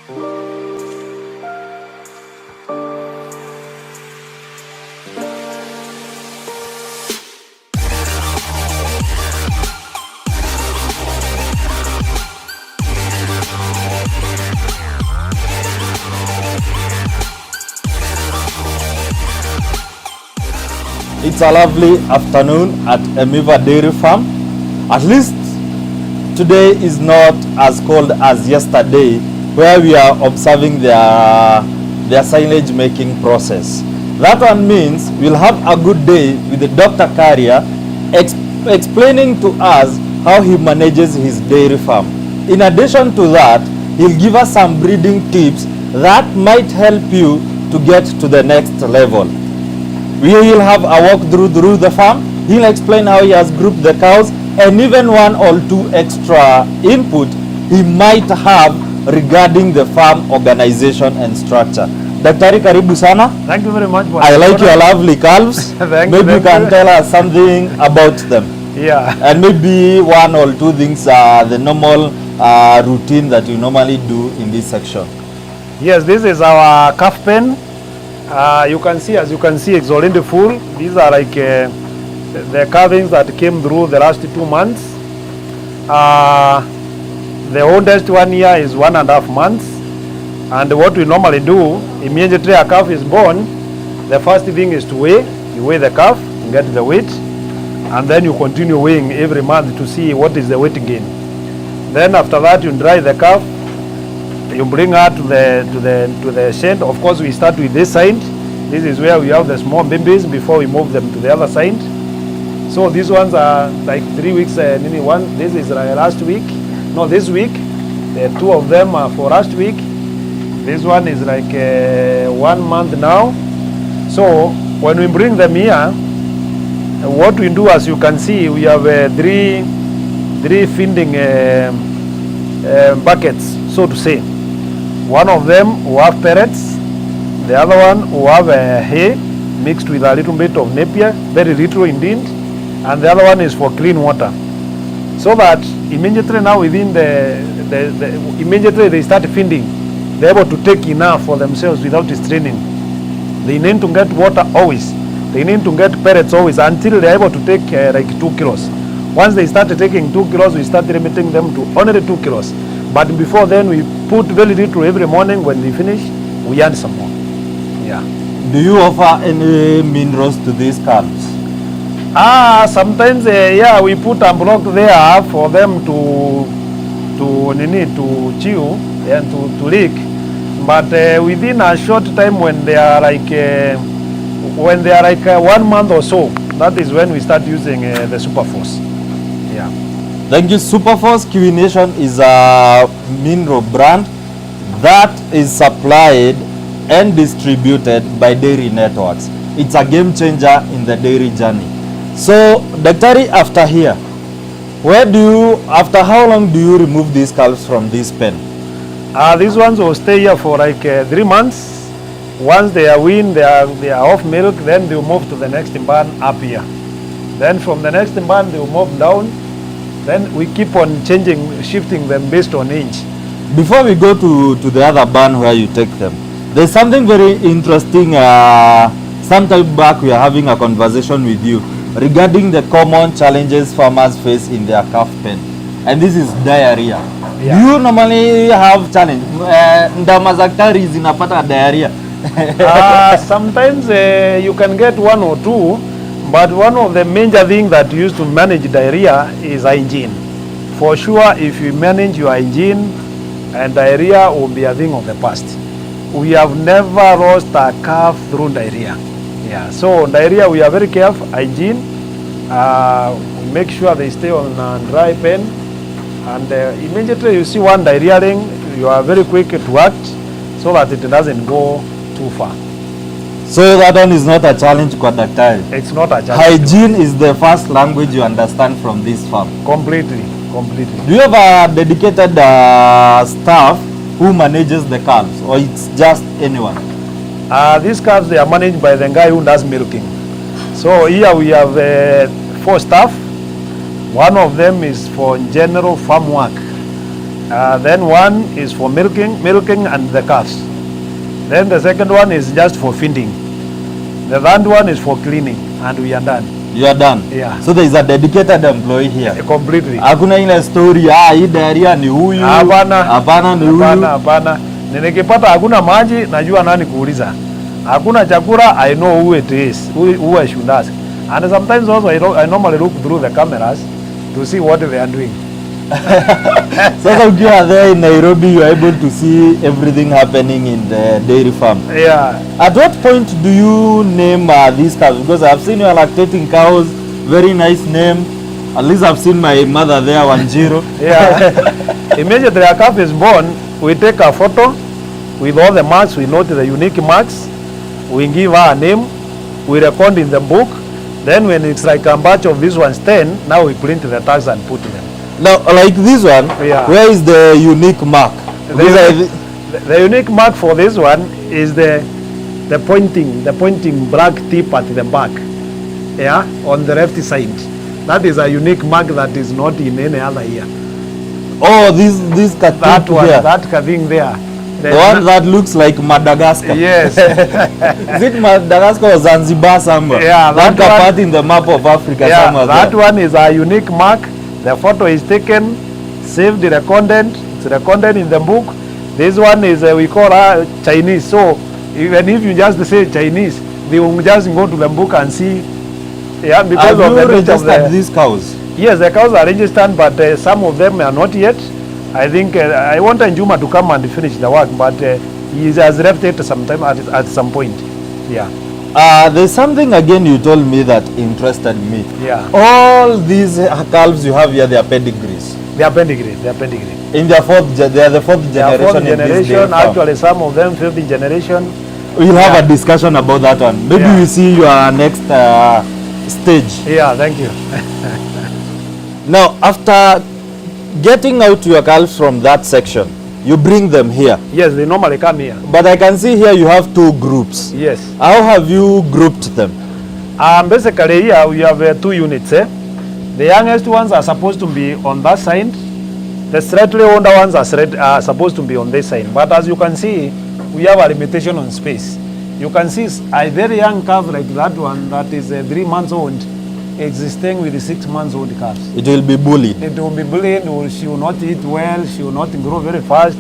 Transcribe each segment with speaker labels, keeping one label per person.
Speaker 1: It's a lovely afternoon at Emiva Dairy Farm. At least today is not as cold as yesterday, where we are observing their silage making process. That one means we'll have a good day with the Dr. Karia explaining to us how he manages his dairy farm. In addition to that, he'll give us some breeding tips that might help you to get to the next level. We will have a walk through the farm. He'll explain how he has grouped the cows and even one or two extra input he might have regarding the farm organization and structure. Daktari, karibu sana.
Speaker 2: Thank you very much.
Speaker 1: I like your lovely calves. Maybe you can tell us something about them.
Speaker 2: Yeah.
Speaker 1: And maybe one or two things the normal routine that you normally do in this section.
Speaker 2: Yes, this is our calf pen. You can see, as you can see, it's already full. These are like the calvings that came through the last 2 months. The oldest one here is 1.5 months. And what we normally do, immediately a calf is born, the first thing is to weigh. You weigh the calf, you get the weight, and then you continue weighing every month to see what is the weight gain. Then after that, you dry the calf. You bring her to the shed. Of course, we start with this side. This is where we have the small babies before we move them to the other side. So these ones are like 3 weeks. This is last week. No, this week. The 2 of them are for last week. This one is like 1 month now. So when we bring them here, what we do, as you can see, we have three feeding buckets, so to say. One of them will have pellets, the other one will have hay mixed with a little bit of Napier, very little indeed, and the other one is for clean water. So that immediately now within immediately they start feeding, they're able to take enough for themselves without straining. They need to get water always. They need to get pellets always until they're able to take like 2 kilos. Once they start taking 2 kilos, we start limiting them to only 2 kilos. But before then, we put very little every morning. When we finish, we add some more. Yeah.
Speaker 1: Do you offer any minerals to these calves?
Speaker 2: Sometimes, yeah, we put a block there for them to chew and to lick. But within a short time, when they are like 1 month or so, that is when we start using the Superforce. Yeah.
Speaker 1: Thank you. Superforce Kiwi Nation is a mineral brand that is supplied and distributed by Dairy Networks. It's a game changer in the dairy journey. So, Daktari, after here, after how long do you remove these calves from this pen?
Speaker 2: These ones will stay here for like 3 months. Once they are weaned, they are off milk, then they will move to the next barn up here. Then from the next barn, they will move down. Then we keep on shifting them based on age.
Speaker 1: Before we go to the other barn where you take them, there's something very interesting. Some time back we are having a conversation with you regarding the common challenges farmers face in their calf pen. And this is diarrhea. Yeah. Do you normally have challenge? Ndama za daktari zinapata diarrhea?
Speaker 2: Sometimes you can get 1 or 2. But one of the major things that you use to manage diarrhea is hygiene. For sure, if you manage your hygiene, and diarrhea will be a thing of the past. We have never lost a calf through diarrhea. Yeah. So diarrhea, we are very careful. Hygiene, we make sure they stay on a dry pen, and immediately you see one diarrhea ring, you are very quick to act so that it doesn't go too far.
Speaker 1: So that one is not a challenge kwa daktari.
Speaker 2: It's not a challenge.
Speaker 1: Hygiene is the first language you understand from this farm.
Speaker 2: Completely.
Speaker 1: Do you have a dedicated staff who manages the calves, or it's just anyone?
Speaker 2: These calves, they are managed by the guy who does milking. So here we have 4 staff. One of them is for general farm work. Then one is for milking and the calves. Then the second one is just for feeding. The third one is for cleaning, and we are done.
Speaker 1: You are done.
Speaker 2: Yeah.
Speaker 1: So there is a dedicated employee here.
Speaker 2: Completely.
Speaker 1: Hakuna ile story hii diarrhea ni huyu. Hapana ni huyu.
Speaker 2: Hapana. Nikipata hakuna maji najua nani kuuliza. Hakuna chakula, I know who it is, who I should ask. And sometimes also I normally look through the cameras to see what they are doing.
Speaker 1: Sasa ukiwa there in Nairobi, you are able to see everything happening in the dairy farm.
Speaker 2: Yeah.
Speaker 1: At what point do you name these cows? Because I have seen you are lactating cows. Very nice name. At least I've seen my mother there, Wanjiro.
Speaker 2: Yeah. Immediately a calf is born, we take a photo with all the marks. We note the unique marks. We give her a name. We record in the book. Then when it's like a batch of these ones 10, now we print the tags and put them.
Speaker 1: Now, like this one,
Speaker 2: Yeah.
Speaker 1: where is the unique mark?
Speaker 2: The unique mark for this one is the pointing black tip at the back, yeah, on the left side. That is a unique mark that is not in any other year.
Speaker 1: Oh, this
Speaker 2: That one,
Speaker 1: here.
Speaker 2: that thing there.
Speaker 1: The one that looks like Madagascar.
Speaker 2: Yes.
Speaker 1: Is it Madagascar or Zanzibar somewhere?
Speaker 2: Yeah,
Speaker 1: that
Speaker 2: that one,
Speaker 1: part in the map of Africa
Speaker 2: yeah,
Speaker 1: somewhere
Speaker 2: that
Speaker 1: there.
Speaker 2: one is a unique mark. The photo is taken, saved, recorded. It's recorded in the book. This one is we call Chinese. So even if you just say Chinese, they will just go to the book and see. Yeah, because
Speaker 1: Have
Speaker 2: of
Speaker 1: you
Speaker 2: the
Speaker 1: registered these cows?
Speaker 2: Yes, the cows are registered, but some of them are not yet. I think I want Njuma to come and finish the work, but he has left it sometime at some point. Yeah.
Speaker 1: There's something again you told me that interested me.
Speaker 2: Yeah.
Speaker 1: All these calves you have here, they are pedigrees.
Speaker 2: They are pedigree. They are pedigree.
Speaker 1: In their they are the fourth
Speaker 2: They are
Speaker 1: generation.
Speaker 2: fourth
Speaker 1: in this dairy
Speaker 2: generation.
Speaker 1: farm.
Speaker 2: Actually, some of them fifth generation.
Speaker 1: We'll have a discussion about that one. Maybe
Speaker 2: Yeah.
Speaker 1: we'll see your next stage.
Speaker 2: Yeah, thank you.
Speaker 1: Now, after getting out your calves from that section, you bring them here.
Speaker 2: Yes, they normally come here.
Speaker 1: But I can see here you have two groups.
Speaker 2: Yes.
Speaker 1: How have you grouped them?
Speaker 2: Basically, here we have two units. The youngest ones are supposed to be on that side. The slightly older ones are supposed to be on this side. But as you can see, we have a limitation on space. You can see a very young calf like that one that is 3 months old existing with the 6 months old calves.
Speaker 1: It will be bullied.
Speaker 2: It will be bullied, or she will not eat well, she will not grow very fast.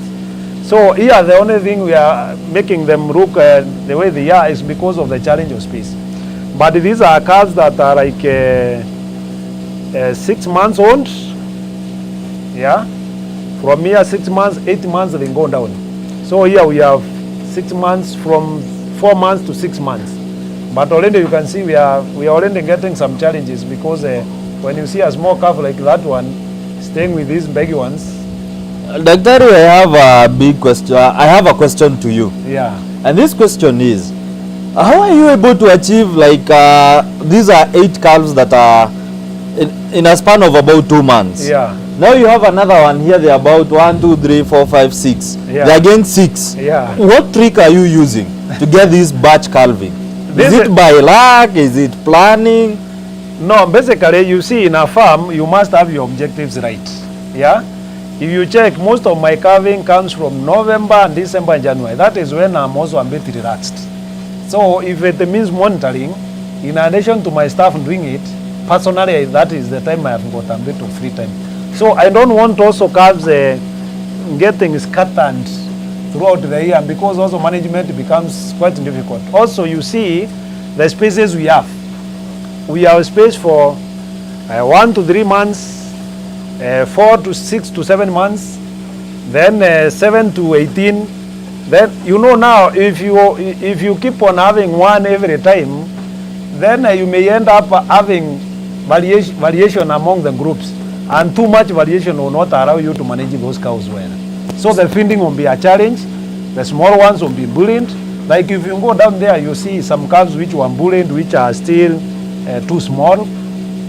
Speaker 2: So here the only thing we are making them look the way they are is because of the challenge of space. But these are calves that are like 6 months old. Yeah. From here 6 months, 8 months they go down. So here we have 6 months, from 4 months to 6 months. But already you can see we are already getting some challenges because when you see a small calf like that one staying with these big ones.
Speaker 1: Dr. I have a big question. I have a question to you.
Speaker 2: Yeah.
Speaker 1: And this question is, how are you able to achieve like these are 8 calves that are in a span of about 2 months?
Speaker 2: Yeah.
Speaker 1: Now you have another one here. They're about 1, 2, 3, 4, 5, 6.
Speaker 2: Yeah.
Speaker 1: They're again 6.
Speaker 2: Yeah.
Speaker 1: What trick are you using to get this batch calving?
Speaker 2: This
Speaker 1: Is it by luck? Is it planning?
Speaker 2: No, basically you see in a farm you must have your objectives right. Yeah. If you check, most of my calving comes from November and December and January. That is when I'm also a bit relaxed. So if it means monitoring, in addition to my staff doing it, personally that is the time I have got a bit of free time. So I don't want also calves getting scattered throughout the year, because also management becomes quite difficult. Also you see the spaces we have. We have space for 1 to 3 months, 4 to 6 to 7 months, then 7 to 18. Then you know now if you keep on having one every time, then you may end up having variation among the groups, and too much variation will not allow you to manage those cows well. So the feeding will be a challenge. The small ones will be bullied. Like if you go down there, you see some calves which were bullied, which are still too small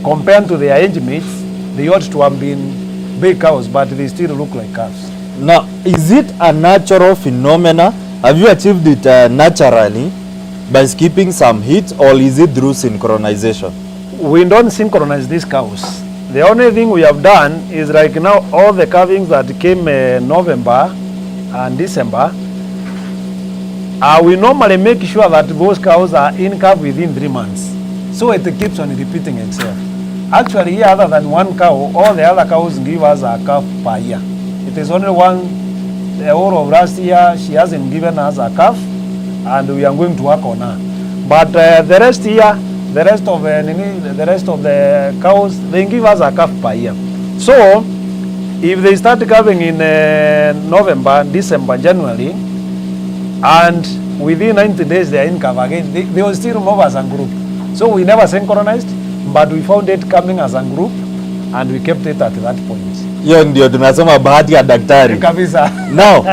Speaker 2: compared to their age mates. They ought to have been big cows, but they still look like calves.
Speaker 1: Now, is it a natural phenomena? Have you achieved it naturally by skipping some heat, or is it through synchronization?
Speaker 2: We don't synchronize these cows. The only thing we have done is like now all the calvings that came November and December, we normally make sure that those cows are in calf within 3 months. So it keeps on repeating itself. Actually, here, other than one cow, all the other cows give us a calf per year. It is only one, the whole of last year, she hasn't given us a calf, and we are going to work on her. But the rest here, the rest of the cows, they give us a calf per year. So, if they start calving in November, December, January, and within 90 days they are in calf again, they will still move as a group. So we never synchronized, but we found it coming as a group, and we kept it at that point.
Speaker 1: Hiyo ndio tunasema bahati ya daktari.
Speaker 2: Kabisa.
Speaker 1: Now,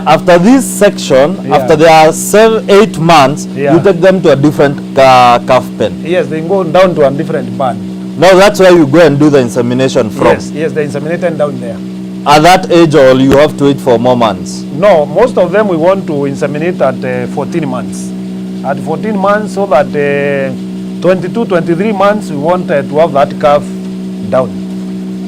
Speaker 1: after this section, after they are 8 months, you take them to a different calf pen.
Speaker 2: Yes, they go down to a different barn.
Speaker 1: Now that's where you go and do the insemination from.
Speaker 2: Yes, they inseminated down there.
Speaker 1: At that age, or you have to wait for more months?
Speaker 2: No, most of them we want to inseminate at 14 months. At 14 months, so that 22, 23 months, we want to have that calf down.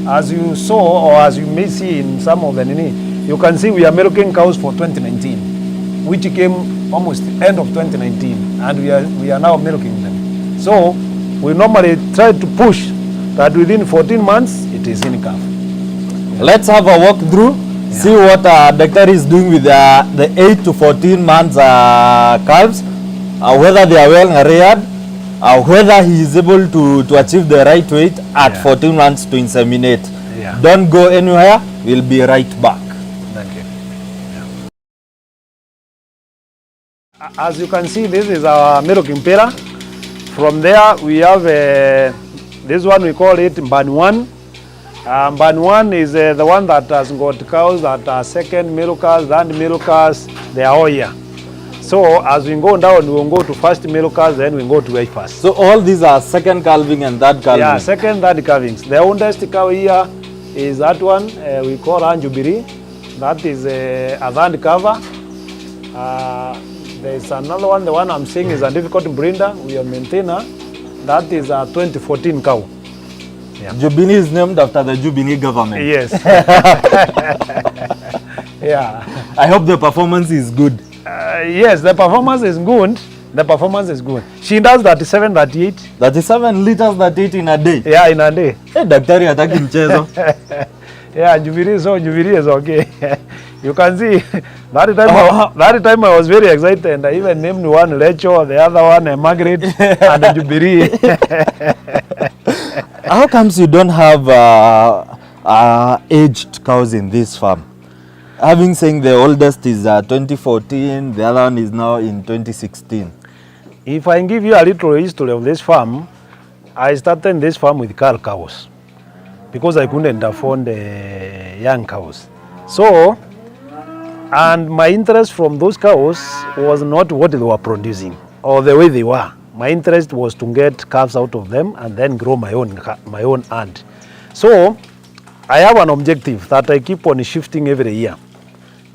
Speaker 2: As you saw, or as you may see in some of the you can see we are milking cows for 2019, which came almost end of 2019, and we are now milking them. So we normally try to push that within 14 months it is in calf.
Speaker 1: Let's have a walk through, see what doctor is doing with the 8 to 14 months calves, whether they are well reared, whether he is able to achieve the right weight at 14 months to inseminate. Don't go anywhere, we'll be right back.
Speaker 2: Thank you. As you can see, this is our milking pillar. From there we have this one, we call it Ban 1. Ban 1 is the one that has got cows that are second milkers, third milkers, they are all here. So as we go down, we will go to first milkers, then we go to wait first.
Speaker 1: So all these are second calving and third calving?
Speaker 2: Yeah, second, third calvings. The oldest cow here is that one, we call Anjubiri. That is a third cover. There's another one, the one I'm saying is a difficult breeder, we are maintainer. That is a 2014 cow.
Speaker 1: Yeah. Jubilee is named after the Jubilee government.
Speaker 2: Yes. Yeah.
Speaker 1: I hope the performance is good.
Speaker 2: Yes, the performance is good. The performance is good. She does 37, 38.
Speaker 1: 37 liters that eat in a day?
Speaker 2: Yeah, in a day.
Speaker 1: Hey, daktari hataki mchezo.
Speaker 2: Yeah, Jubilee is okay. You can see, that time I was very excited. I even named one Rachel, the other one Margaret, and Jubilee.
Speaker 1: How comes you don't have aged cows in this farm? Having saying the oldest is 2014, the other one is now in 2016.
Speaker 2: If I give you a little history of this farm, I started this farm with Carl cows because I couldn't afford the young cows. So, and my interest from those cows was not what they were producing or the way they were. My interest was to get calves out of them and then grow my own herd. So, I have an objective that I keep on shifting every year.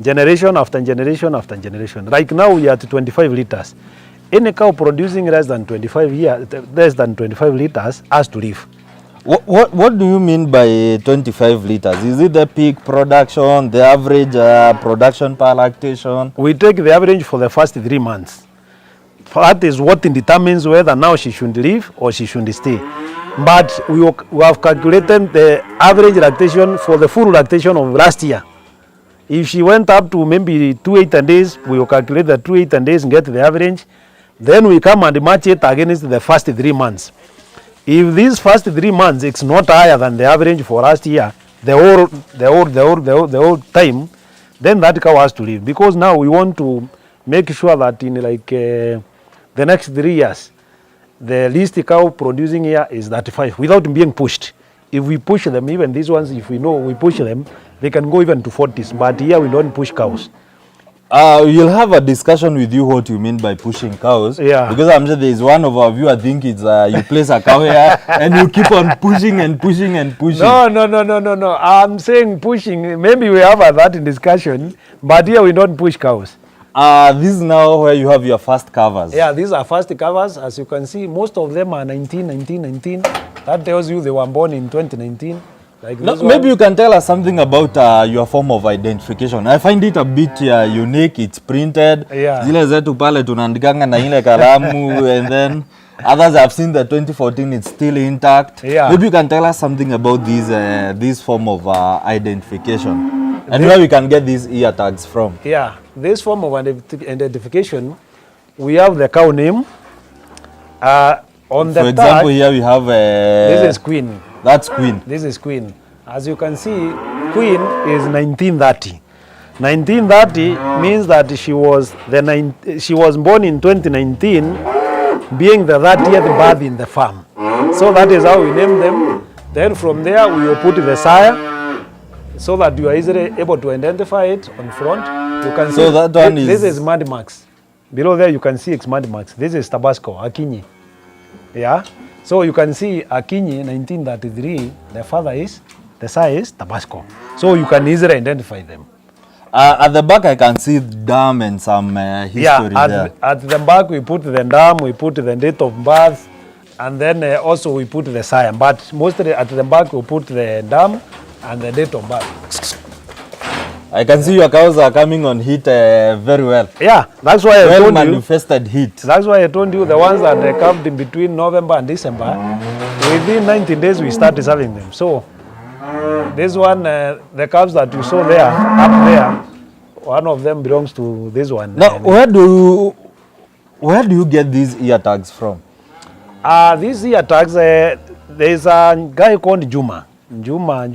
Speaker 2: Generation after generation after generation. Right now we are at 25 liters. Any cow producing less than 25 liters has to leave.
Speaker 1: What do you mean by 25 liters? Is it the peak production, the average production per lactation?
Speaker 2: We take the average for the first 3 months. That is what determines whether now she should leave or she should stay. But we have calculated the average lactation for the full lactation of last year. If she went up to maybe 2 days, we will calculate the 2 days and get the average. Then we come and match it against the first 3 months. If these first 3 months it's not higher than the average for last year, the whole time, then that cow has to leave. Because now we want to make sure that in like the next 3 years, the least cow producing here is 35 without being pushed. If we push them, even these ones, if we know we push them, they can go even to 40s. But here we don't push cows.
Speaker 1: We'll have a discussion with you what you mean by pushing cows.
Speaker 2: Yeah.
Speaker 1: Because I'm sure there is one of our viewers think it's you place a cow here and you keep on pushing and pushing and pushing.
Speaker 2: No. I'm saying pushing. Maybe we have that in discussion, but here we don't push cows.
Speaker 1: This is now where you have your first covers.
Speaker 2: Yeah, these are first covers. As you can see, most of them are 19. That tells you they were born in 2019. Like
Speaker 1: No, maybe you can tell us something about your form of identification. I find it a bit unique. It's printed.
Speaker 2: Yeah.
Speaker 1: Zile zetu pale tunaandikanga na ile kalamu and then others I've seen the 2014 it's still intact.
Speaker 2: Yeah.
Speaker 1: Maybe you can tell us something about this form of identification and where we can get these ear tags from.
Speaker 2: Yeah, this form of identification, we have the cow name. On the
Speaker 1: For example,
Speaker 2: tag,
Speaker 1: here we have
Speaker 2: this is Queen.
Speaker 1: that's Queen.
Speaker 2: This is Queen. As you can see, Queen is 1930. 1930 means that she was born in 2019, being the 30th birth in the farm. So that is how we name them. Then from there we will put the sire, so that you are easily able to identify it on front. You can
Speaker 1: So
Speaker 2: see
Speaker 1: that one
Speaker 2: this
Speaker 1: is-
Speaker 2: is Mad Max. Below there you can see it's Mad Max. This is Tabasco, Akinyi. Yeah. So you can see Akinyi 1933, the sire is Tabasco. So you can easily identify them.
Speaker 1: At the back I can see dam and some history there.
Speaker 2: At the back we put the dam, we put the date of birth, and then also we put the sire. But mostly at the back we put the dam and the date of birth.
Speaker 1: I can see your cows are coming on heat very well.
Speaker 2: Yeah, that's why I
Speaker 1: Well
Speaker 2: told you.
Speaker 1: manifested heat.
Speaker 2: That's why I told you the ones that calved in between November and December, within 90 days we start serving them. So this one, the calves that you saw there, up there, one of them belongs to this one.
Speaker 1: Now, where do you get these ear tags from?
Speaker 2: These ear tags, there is a guy called Juma. Juma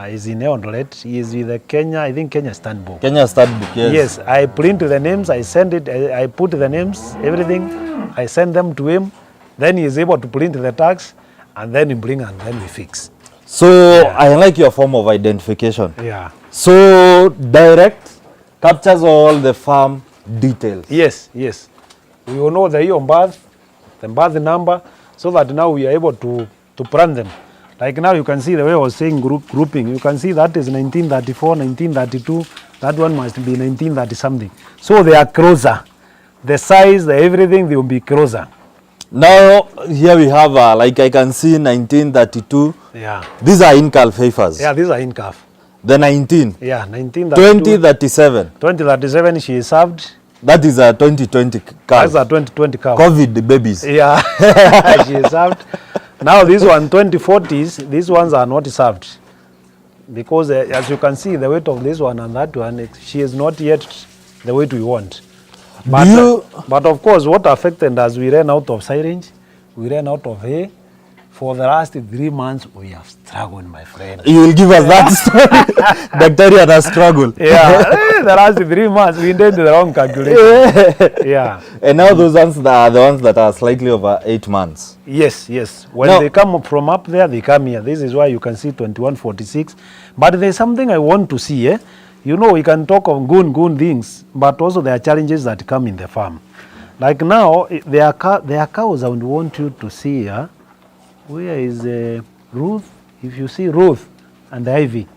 Speaker 2: is in Eldoret. He is with the Kenya, I think Kenya Stand Book.
Speaker 1: Kenya Stud Book, yes.
Speaker 2: Yes, I print the names, I send it, I put the names, everything, I send them to him. Then he is able to print the tags, and then he bring and then we fix.
Speaker 1: So, I like your form of identification.
Speaker 2: Yeah.
Speaker 1: So, direct captures all the farm details.
Speaker 2: Yes. We will know the year of birth, the birth number, so that now we are able to plan them. Like now you can see the way I was saying grouping. You can see that is 1934, 1932. That one must be 1930 something. So they are closer. The size, the everything, they will be closer.
Speaker 1: Now, here we have, like I can see 1932.
Speaker 2: Yeah.
Speaker 1: These are in-calf heifers.
Speaker 2: Yeah, these are in calf.
Speaker 1: The 19.
Speaker 2: Yeah, 1932.
Speaker 1: 2037.
Speaker 2: 2037 she is served.
Speaker 1: That is a 2020 calf.
Speaker 2: That's a 2020 calf.
Speaker 1: COVID babies.
Speaker 2: Yeah, she is served. Now this one 2040s, these ones are not served because as you can see the weight of this one and that one, she is not yet the weight we want. But of course what affected us, we ran out of silage, we ran out of hay. For the last 3 months we have struggled, my friend.
Speaker 1: You will give us that story. Bacteria has struggled.
Speaker 2: Yeah, the last 3 months we did the wrong calculation. Yeah.
Speaker 1: And now those ones that are the ones that are slightly over 8 months.
Speaker 2: Yes. When
Speaker 1: Now,
Speaker 2: they come from up there, they come here. This is why you can see 2146. But there's something I want to see. You know, we can talk of good things, but also there are challenges that come in the farm. Like now, there are cows I would want you to see here. Where is Ruth? If you see Ruth and Ivy.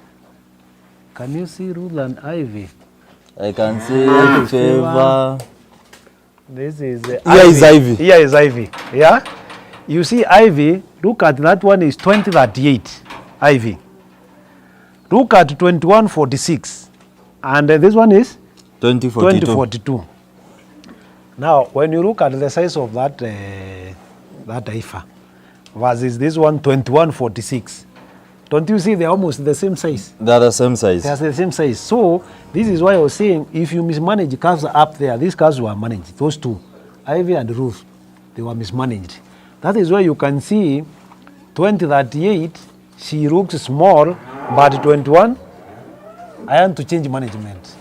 Speaker 2: Can you see Ruth and Ivy?
Speaker 1: I can see Favor.
Speaker 2: This is
Speaker 1: Here is Ivy.
Speaker 2: Here is Ivy. Yeah. You see Ivy. Look at that one is 2038. Ivy. Look at 2146, and this one is
Speaker 1: 2042.
Speaker 2: 2042. Now, when you look at the size of that heifer versus this one 2146, don't you see they're almost the same size?
Speaker 1: They are the same size.
Speaker 2: They are the same size. So this is why I was saying, if you mismanage calves up there, these calves were managed. Those two, Ivy and Ruth, they were mismanaged. That is why you can see 2038, she looks small, but 21, I want to change management.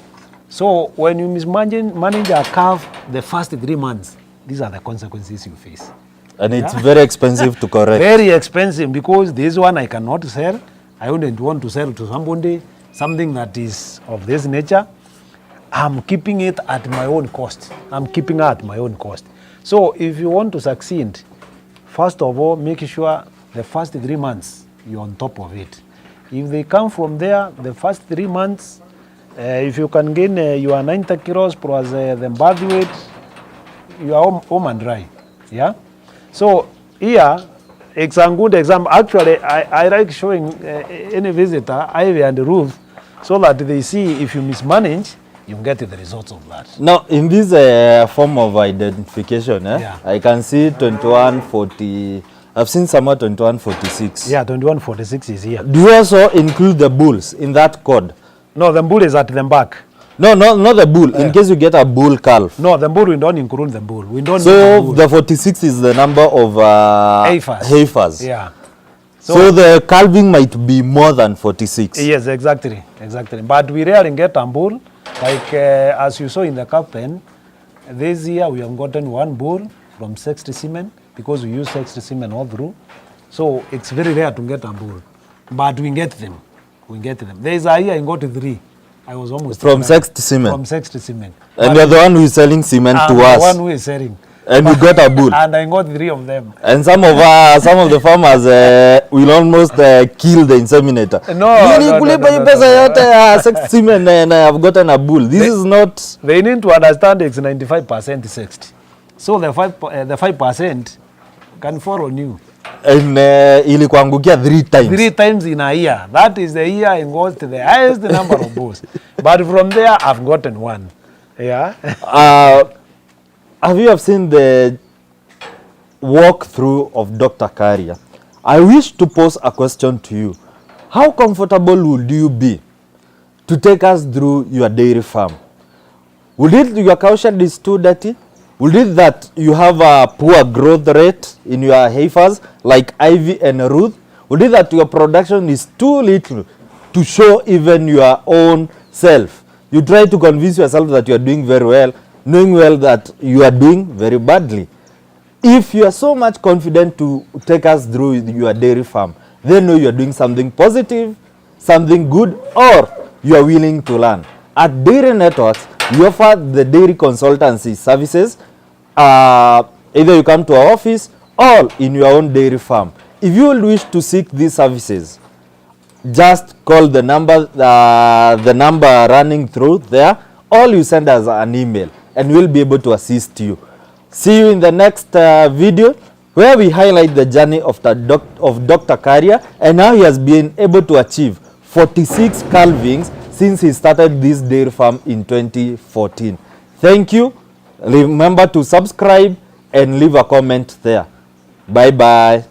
Speaker 2: So when you manage a calf the first 3 months, these are the consequences you face.
Speaker 1: And it's very expensive to correct.
Speaker 2: Very expensive, because this one I cannot sell. I wouldn't want to sell to somebody something that is of this nature. I'm keeping it at my own cost. So if you want to succeed, first of all, make sure the first 3 months you're on top of it. If they come from there, the first 3 months, if you can gain your 90 kilos plus the body weight, you are home and dry. Yeah. So here It's a good example. Actually, I like showing any visitor Ivy and Ruth so that they see if you mismanage, you get the results of that.
Speaker 1: Now, in this form of identification, I can see 2140. I've seen somewhere 2146.
Speaker 2: Yeah, 2146 is here.
Speaker 1: Do you also include the bulls in that code?
Speaker 2: No, the bull is at the back.
Speaker 1: No, not the bull. In case you get a bull calf.
Speaker 2: No, the bull, we don't include the bull. We don't.
Speaker 1: So the 46 is the number of heifers.
Speaker 2: Yeah.
Speaker 1: So the calving might be more than 46.
Speaker 2: Yes, exactly. But we rarely get a bull. Like as you saw in the captain, this year we have gotten one bull from sexed semen because we use sexed semen all through. So it's very rare to get a bull. But we get them. There is a year I got 3. I was almost
Speaker 1: from sexed semen.
Speaker 2: From sexed semen.
Speaker 1: And you're the one who is selling cement to us.
Speaker 2: The one who is selling.
Speaker 1: And you got a bull.
Speaker 2: And I got 3 of them.
Speaker 1: And some of the farmers will almost kill the inseminator. No. Sexed semen and I have gotten a bull. This is not.
Speaker 2: They need to understand it's 95% sexed. So the 5% can fall on you.
Speaker 1: And ilikuangukia 3 times.
Speaker 2: 3 times in a year. That is the year I got the highest number of bulls. But from there, I've gotten 1. Yeah.
Speaker 1: Have you seen the walkthrough of Dr. Karia? I wish to pose a question to you. How comfortable would you be to take us through your dairy farm? Would it your cow shed is too dirty? Would it that you have a poor growth rate in your heifers like Ivy and Ruth? Would it that your production is too little to show even your own self? You try to convince yourself that you are doing very well, knowing well that you are doing very badly. If you are so much confident to take us through your dairy farm, then know you are doing something positive, something good, or you are willing to learn. At Dairy Networks, we offer the dairy consultancy services. Either you come to our office or in your own dairy farm. If you will wish to seek these services, just call the number running through there, or you send us an email and we'll be able to assist you. See you in the next video, where we highlight the journey of Dr. Karia and how he has been able to achieve 46 calvings since he started this dairy farm in 2014. Thank you. Remember to subscribe and leave a comment there. Bye-bye.